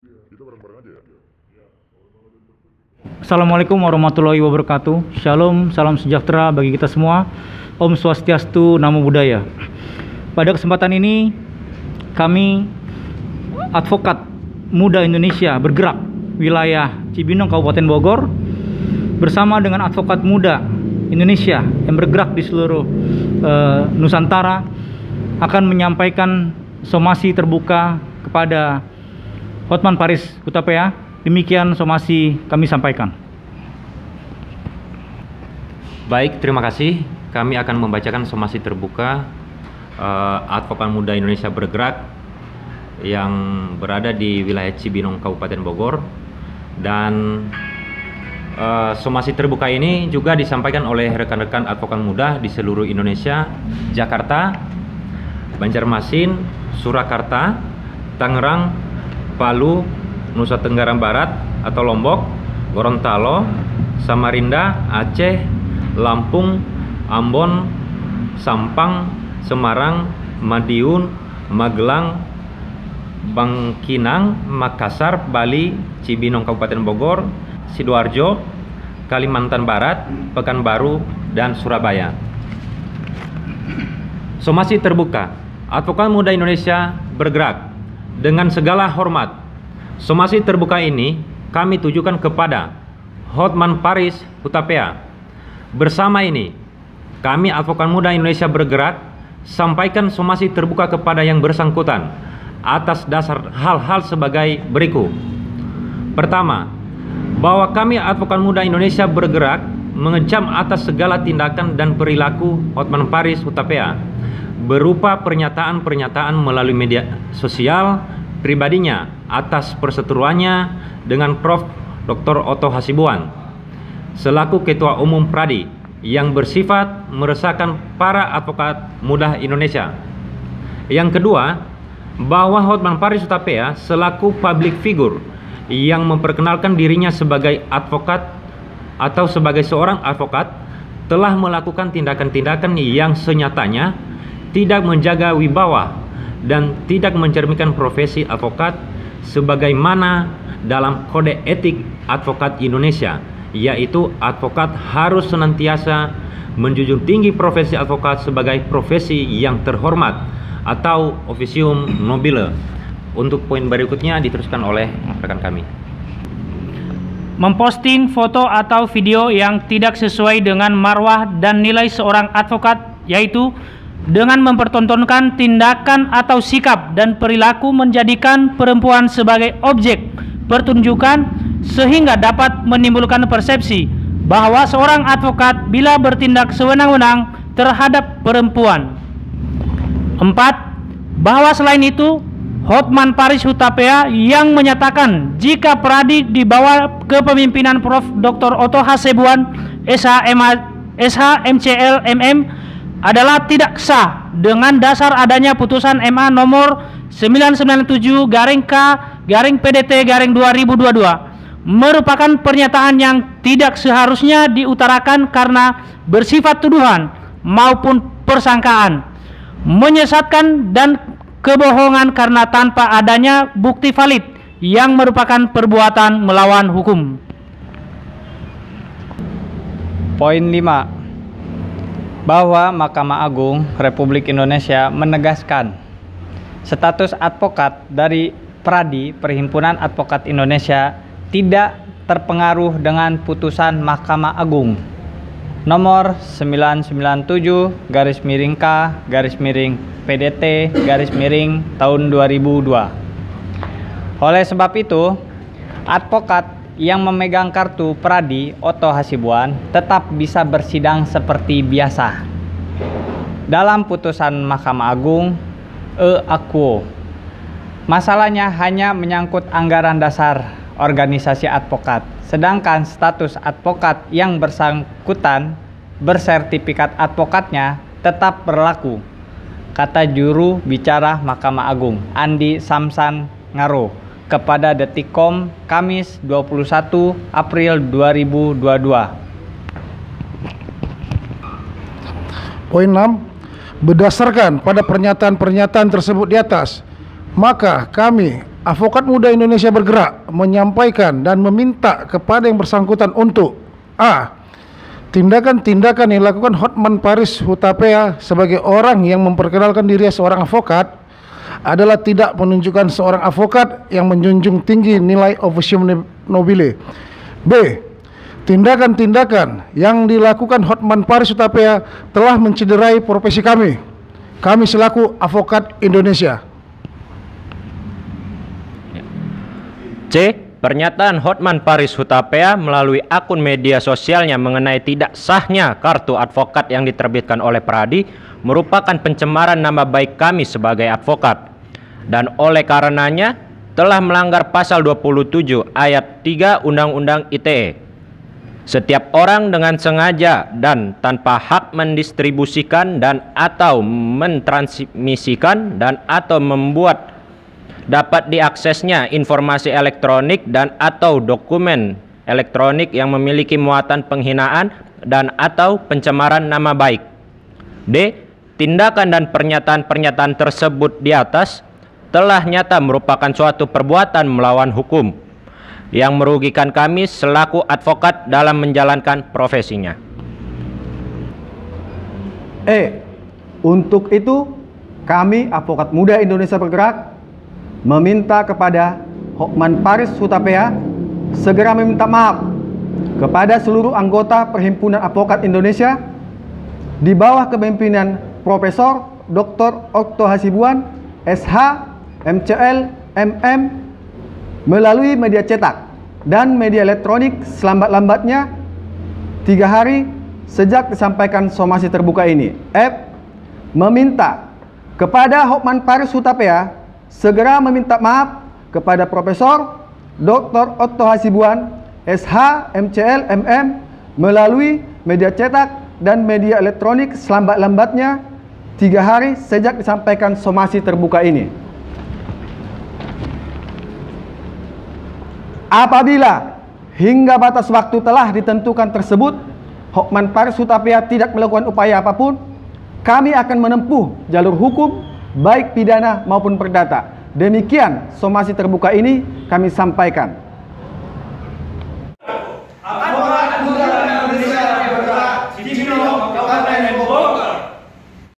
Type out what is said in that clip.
Kita bareng-bareng aja ya. Assalamualaikum warahmatullahi wabarakatuh. Shalom, salam sejahtera bagi kita semua. Om Swastiastu, Namo Buddhaya. Pada kesempatan ini kami advokat muda Indonesia bergerak wilayah Cibinong Kabupaten Bogor bersama dengan advokat muda Indonesia yang bergerak di seluruh Nusantara akan menyampaikan somasi terbuka kepada Hotman Paris Hutapea. Demikian somasi kami sampaikan. Baik, terima kasih. Kami akan membacakan somasi terbuka Advokat Muda Indonesia Bergerak yang berada di wilayah Cibinong Kabupaten Bogor. Dan somasi terbuka ini juga disampaikan oleh rekan-rekan advokat muda di seluruh Indonesia, Jakarta, Banjarmasin, Surakarta, Tangerang, Palu, Nusa Tenggara Barat atau Lombok, Gorontalo, Samarinda, Aceh, Lampung, Ambon, Sampang, Semarang, Madiun, Magelang, Bangkinang, Makassar, Bali, Cibinong Kabupaten Bogor, Sidoarjo, Kalimantan Barat, Pekanbaru, dan Surabaya. Somasi terbuka Advokat Muda Indonesia Bergerak. Dengan segala hormat, somasi terbuka ini kami tujukan kepada Hotman Paris Hutapea. Bersama ini, kami Advokat Muda Indonesia Bergerak sampaikan somasi terbuka kepada yang bersangkutan atas dasar hal-hal sebagai berikut. Pertama, bahwa kami Advokat Muda Indonesia Bergerak mengecam atas segala tindakan dan perilaku Hotman Paris Hutapea berupa pernyataan-pernyataan melalui media sosial pribadinya atas perseteruannya dengan Prof. Dr. Oto Hasibuan selaku Ketua Umum Pradi yang bersifat meresahkan para advokat muda Indonesia. Yang kedua, bahwa Hotman Paris Hutapea selaku public figure yang memperkenalkan dirinya sebagai advokat atau sebagai seorang advokat telah melakukan tindakan-tindakan yang senyatanya tidak menjaga wibawa dan tidak mencerminkan profesi advokat sebagaimana dalam Kode Etik Advokat Indonesia, yaitu advokat harus senantiasa menjunjung tinggi profesi advokat sebagai profesi yang terhormat atau officium nobile. Untuk poin berikutnya diteruskan oleh rekan kami. Memposting foto atau video yang tidak sesuai dengan marwah dan nilai seorang advokat, yaitu dengan mempertontonkan tindakan atau sikap dan perilaku menjadikan perempuan sebagai objek pertunjukan sehingga dapat menimbulkan persepsi bahwa seorang advokat bila bertindak sewenang-wenang terhadap perempuan. 4. Bahwa selain itu, Hotman Paris Hutapea yang menyatakan jika Pradi di bawah kepemimpinan Prof. Dr. Oto Hasibuan SH MCL adalah tidak sah dengan dasar adanya putusan MA nomor 997-K-PDT-2022 merupakan pernyataan yang tidak seharusnya diutarakan karena bersifat tuduhan maupun persangkaan, menyesatkan dan kebohongan karena tanpa adanya bukti valid yang merupakan perbuatan melawan hukum. Poin 5. Bahwa Mahkamah Agung Republik Indonesia menegaskan status advokat dari Pradi Perhimpunan Advokat Indonesia tidak terpengaruh dengan putusan Mahkamah Agung nomor 997-K-PDT-tahun 2002. Oleh sebab itu, advokat yang memegang kartu Pradi Oto Hasibuan tetap bisa bersidang seperti biasa. Dalam putusan Mahkamah Agung Aquo, masalahnya hanya menyangkut anggaran dasar organisasi advokat, sedangkan status advokat yang bersangkutan bersertifikat advokatnya tetap berlaku, kata juru bicara Mahkamah Agung Andi Samsan Ngaro kepada Detikcom Kamis 21 April 2022. Poin 6. Berdasarkan pada pernyataan-pernyataan tersebut di atas, maka kami Advokat Muda Indonesia Bergerak menyampaikan dan meminta kepada yang bersangkutan untuk A. Tindakan-tindakan yang dilakukan Hotman Paris Hutapea sebagai orang yang memperkenalkan dirinya seorang advokat adalah tidak menunjukkan seorang advokat yang menjunjung tinggi nilai officium nobile. B. Tindakan-tindakan yang dilakukan Hotman Paris Hutapea telah mencederai profesi kami selaku advokat Indonesia. C. Pernyataan Hotman Paris Hutapea melalui akun media sosialnya mengenai tidak sahnya kartu advokat yang diterbitkan oleh Pradi merupakan pencemaran nama baik kami sebagai advokat, dan oleh karenanya telah melanggar pasal 27 ayat 3 Undang-Undang ITE. Setiap orang dengan sengaja dan tanpa hak mendistribusikan dan atau mentransmisikan dan atau membuat dapat diaksesnya informasi elektronik dan atau dokumen elektronik yang memiliki muatan penghinaan dan atau pencemaran nama baik. D. Tindakan dan pernyataan-pernyataan tersebut di atas telah nyata merupakan suatu perbuatan melawan hukum yang merugikan kami selaku advokat dalam menjalankan profesinya. E. Untuk itu, kami Advokat Muda Indonesia Bergerak meminta kepada Hotman Paris Hutapea segera meminta maaf kepada seluruh anggota Perhimpunan Advokat Indonesia di bawah kepemimpinan Profesor Dr. Okto Hasibuan, SH, MCL, MM, melalui media cetak dan media elektronik selambat-lambatnya 3 hari sejak disampaikan somasi terbuka ini. F. Meminta kepada Hotman Paris Hutapea segera meminta maaf kepada Profesor Dr. Okto Hasibuan, SH, MCL, MM melalui media cetak dan media elektronik selambat-lambatnya 3 hari sejak disampaikan somasi terbuka ini. Apabila hingga batas waktu telah ditentukan tersebut Hotman Paris Hutapea tidak melakukan upaya apapun, kami akan menempuh jalur hukum baik pidana maupun perdata. Demikian somasi terbuka ini kami sampaikan.